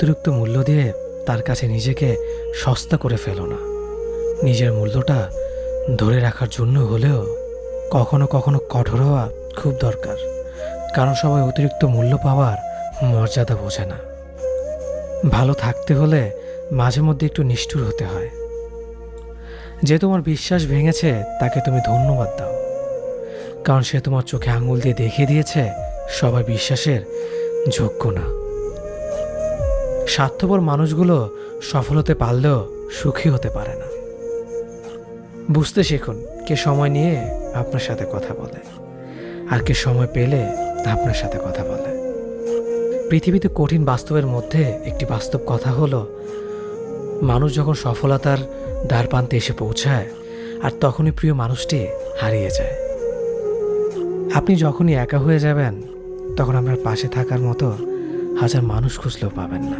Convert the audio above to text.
অতিরিক্ত মূল্য দিয়ে তার কাছে নিজেকে সস্তা করে ফেলো না। নিজের মূল্যটা ধরে রাখার জন্য হলেও কখনো কখনো কঠোর হওয়া খুব দরকার, কারণ সবাই অতিরিক্ত মূল্য পাওয়ার মর্যাদা বোঝে না। ভালো থাকতে হলে মাঝে মধ্যে একটু নিষ্ঠুর হতে হয়। যে তোমার বিশ্বাস ভেঙেছে তাকে তুমি ধন্যবাদ দাও, কারণ সে তোমার চোখে আঙুল দিয়ে দেখিয়ে দিয়েছে সবাই বিশ্বাসের যোগ্য না। স্বার্থপর মানুষগুলো সফল হতে পারলেও সুখী হতে পারে না। বুঝতে শিখুন কে সময় নিয়ে আপনার সাথে কথা বলে আর কে সময় পেলে আপনার সাথে কথা বলে। পৃথিবীতে কঠিন বাস্তবের মধ্যে একটি বাস্তব কথা হলো, মানুষ যখন সফলতার দ্বারপ্রান্তে এসে পৌঁছায় আর তখনই প্রিয় মানুষটি হারিয়ে যায়। আপনি যখনই একা হয়ে যাবেন তখন আপনার পাশে থাকার মতো হাজার মানুষ খুঁজলেও পাবেন না।